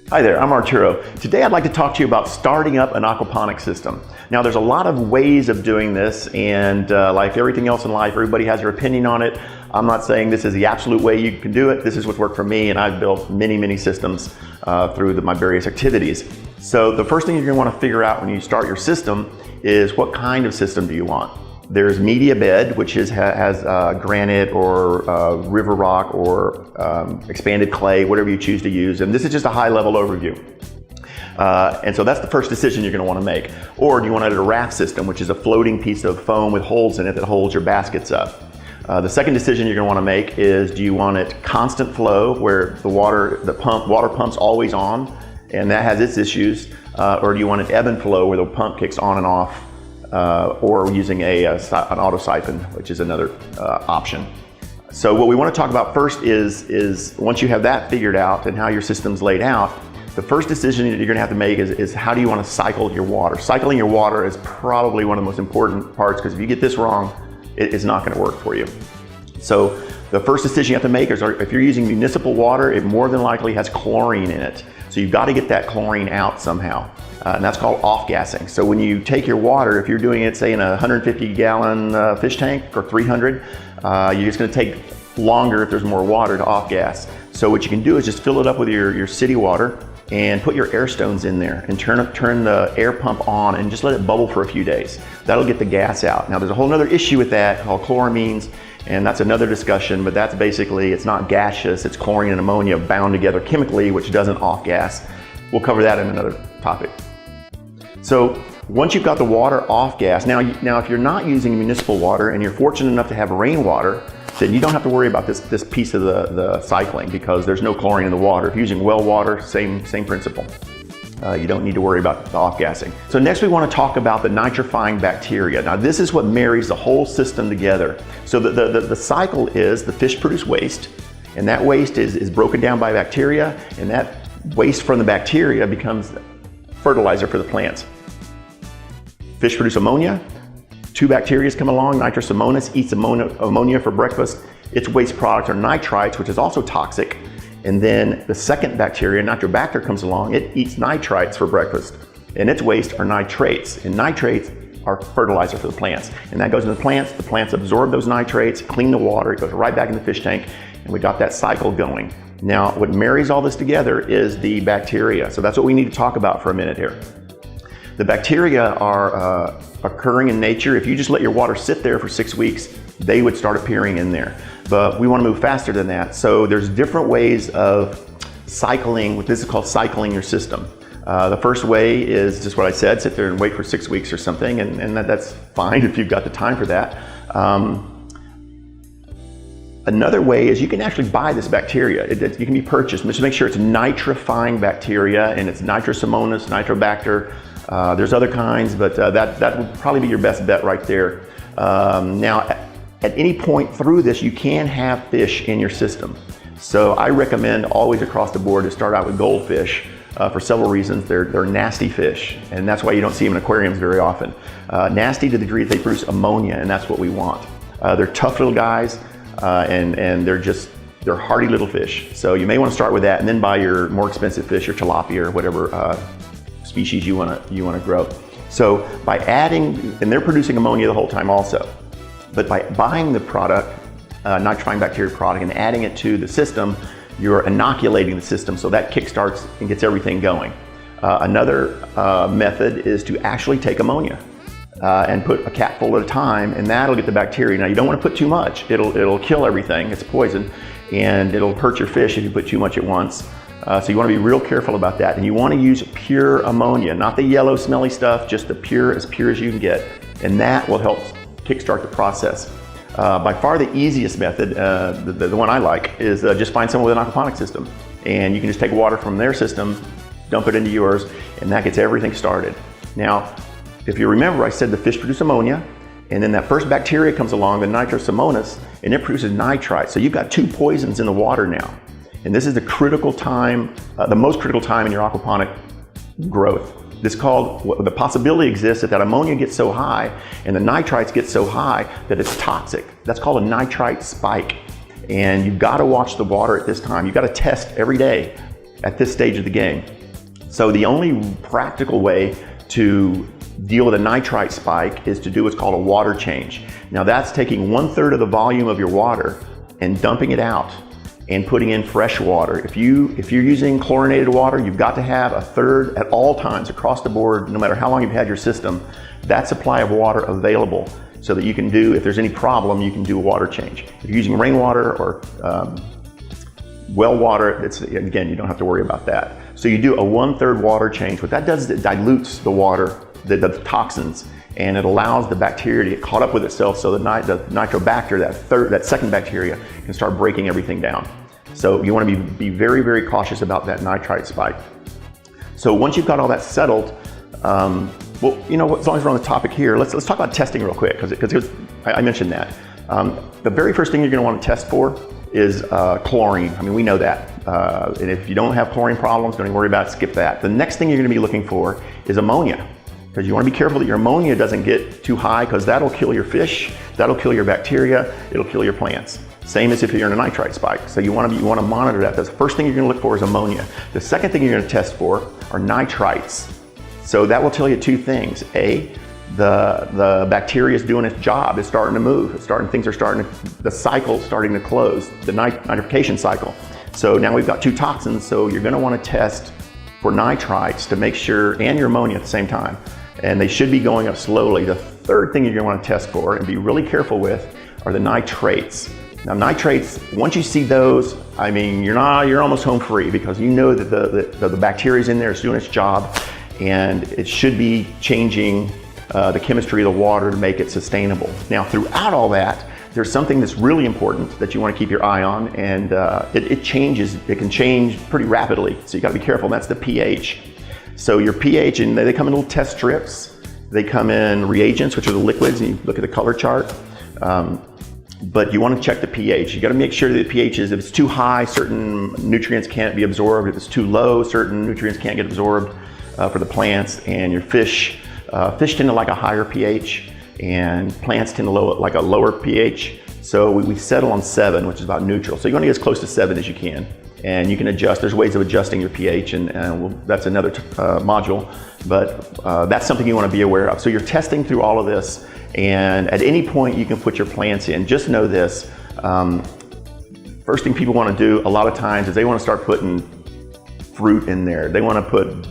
Hi there, I'm Arturo. Today I'd like to talk to you about starting up an aquaponics system. Now there's a lot of ways of doing this, and like everything else in life, everybody has their opinion on it. I'm not saying this is the absolute way you can do it. This is what's worked for me, and I've built many systems through my various activities. So the first thing you're going to want to figure out when you start your system is what kind of system do you want. There's media bed, which has granite or river rock or expanded clay, whatever you choose to use. And this is just a high-level overview. And so that's the first decision you're going to want to make. Or do you want a raft system, which is a floating piece of foam with holes in it that holds your baskets up. The second decision you're going to want to make is, do you want it constant flow, where the water pump's always on, and that has its issues, or do you want it ebb and flow, where the pump kicks on and off, or using an auto siphon, which is another option. So what we want to talk about first is once you have that figured out and how your system's laid out, the first decision you're going to have to make is how do you want to cycle your water. Cycling your water is probably one of the most important parts, because if you get this wrong, it's not going to work for you. So the first decision you have to make is, if you're using municipal water, it more than likely has chlorine in it. So you've got to get that chlorine out somehow. And that's called off-gassing. So when you take your water, if you're doing it, say, in a 150-gallon fish tank, or 300, you're just going to take longer if there's more water to off-gas. So what you can do is just fill it up with your city water and put your air stones in there and turn the air pump on and just let it bubble for a few days. That'll get the gas out. Now there's a whole other issue with that called chloramines, and that's another discussion, but that's basically, it's not gaseous, it's chlorine and ammonia bound together chemically, which doesn't off-gas. We'll cover that in another topic. So once you've got the water off gas, now if you're not using municipal water and you're fortunate enough to have rainwater, then you don't have to worry about this piece of the cycling, because there's no chlorine in the water. If you're using well water, same principle. You don't need to worry about the off-gassing. So next we want to talk about the nitrifying bacteria. Now this is what marries the whole system together. So the cycle is, the fish produce waste, and that waste is broken down by bacteria, and that waste from the bacteria becomes fertilizer for the plants. Fish produce ammonia. Two bacteria come along, Nitrus ammonis eats ammonia for breakfast. Its waste products are nitrites, which is also toxic. And then the second bacteria, Nitrobacter, comes along. It eats nitrites for breakfast. And its waste are nitrates. And nitrates are fertilizer for the plants. And that goes into the plants absorb those nitrates, clean the water, it goes right back in the fish tank, and we got that cycle going. Now, what marries all this together is the bacteria. So that's what we need to talk about for a minute here. The bacteria are occurring in nature. If you just let your water sit there for 6 weeks, they would start appearing in there. But we want to move faster than that. So there's different ways of cycling. This is called cycling your system. The first way is just what I said, sit there and wait for 6 weeks or something, and that's fine if you've got the time for that. Another way is you can actually buy this bacteria. You can be purchased. Just make sure it's nitrifying bacteria, and it's Nitrus ammonis, Nitrobacter. There's other kinds, but that would probably be your best bet right there. Now, at any point through this, you can have fish in your system. So I recommend always across the board to start out with goldfish for several reasons. They're nasty fish, and that's why you don't see them in aquariums very often. Nasty to the degree that they produce ammonia, and that's what we want. They're tough little guys. And they're hardy little fish. So you may want to start with that, and then buy your more expensive fish, your tilapia or whatever species you want to grow. So by adding, and they're producing ammonia the whole time also, but by buying the product, nitrifying bacteria product, and adding it to the system, you're inoculating the system, so that kickstarts and gets everything going. Another method is to actually take ammonia. And put a capful at a time, and that'll get the bacteria. Now you don't want to put too much. It'll kill everything. It's poison, and it'll hurt your fish if you put too much at once. So you want to be real careful about that. And you want to use pure ammonia, not the yellow smelly stuff, just the pure as you can get. And that will help kickstart the process. By far the easiest method, the one I like, is just find someone with an aquaponics system. And you can just take water from their system, dump it into yours, and that gets everything started. Now, if you remember, I said the fish produce ammonia, and then that first bacteria comes along, the Nitrus ammonis, and it produces nitrites. So you've got two poisons in the water now. And this is the critical time, the most critical time in your aquaponic growth. The possibility exists that ammonia gets so high and the nitrites get so high that it's toxic. That's called a nitrite spike. And you've got to watch the water at this time. You've got to test every day at this stage of the game. So the only practical way to deal with a nitrite spike is to do what's called a water change. Now that's taking 1/3 of the volume of your water and dumping it out and putting in fresh water. If you're using chlorinated water, you've got to have 1/3 at all times across the board, no matter how long you've had your system, that supply of water available so that you can do, if there's any problem, you can do a water change. If you're using rainwater or well water, again, you don't have to worry about that. So you do a 1/3 water change. What that does is it dilutes the water, the toxins, and it allows the bacteria to get caught up with itself so the nitrobacter, that second bacteria, can start breaking everything down. So you want to be very, very cautious about that nitrite spike. So once you've got all that settled, well, you know, as long as we're on the topic here, let's talk about testing real quick, because I mentioned that. The very first thing you're going to want to test for is chlorine. I mean, we know that. And if you don't have chlorine problems, don't even worry about it, skip that. The next thing you're going to be looking for is ammonia, because you want to be careful that your ammonia doesn't get too high, because that'll kill your fish, that'll kill your bacteria, it'll kill your plants. Same as if you're in a nitrite spike. So you want to monitor that. That's the first thing you're going to look for is ammonia. The second thing you're going to test for are nitrites. So that will tell you two things. A, the bacteria is doing its job. It's starting to move. The cycle's starting to close, the nitrification cycle. So now we've got two toxins, so you're going to want to test for nitrites to make sure, and your ammonia at the same time. And they should be going up slowly. The third thing you're going to want to test for and be really careful with are the nitrates. Now nitrates, once you see those, I mean, you're almost home free, because you know that the bacteria's in there, it's doing its job, and it should be changing the chemistry of the water to make it sustainable. Now throughout all that, there's something that's really important that you want to keep your eye on, and it can change pretty rapidly, so you got to be careful, and that's the pH. So your pH, and they come in little test strips, they come in reagents, which are the liquids, and you look at the color chart. But you want to check the pH. You got to make sure that the pH is, if it's too high, certain nutrients can't be absorbed. If it's too low, certain nutrients can't get absorbed for the plants. And your fish tend to like a higher pH, and plants tend to like a lower pH. So we settle on 7, which is about neutral. So you want to get as close to 7 as you can. And you can adjust, there's ways of adjusting your pH, and that's another module, but that's something you want to be aware of. So you're testing through all of this, and at any point you can put your plants in. Just know this, first thing people want to do a lot of times is they want to start putting fruit in there. They want to put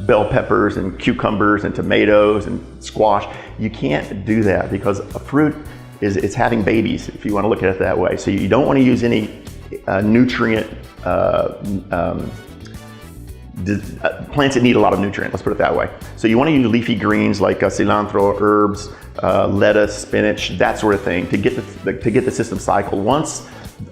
bell peppers and cucumbers and tomatoes and squash. You can't do that, because a fruit it's having babies, if you want to look at it that way. So you don't want to use any nutrient, plants that need a lot of nutrient, let's put it that way. So you want to use leafy greens like cilantro, herbs, lettuce, spinach, that sort of thing to get the system cycled. Once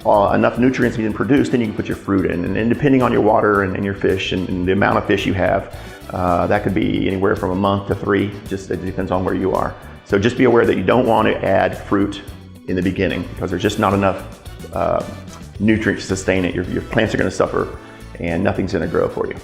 enough nutrients have been produced, then you can put your fruit in. And depending on your water and your fish and the amount of fish you have, that could be anywhere from a month to 3, just it depends on where you are. So just be aware that you don't want to add fruit in the beginning, because there's just not enough nutrients to sustain it. Your plants are going to suffer, and nothing's going to grow for you.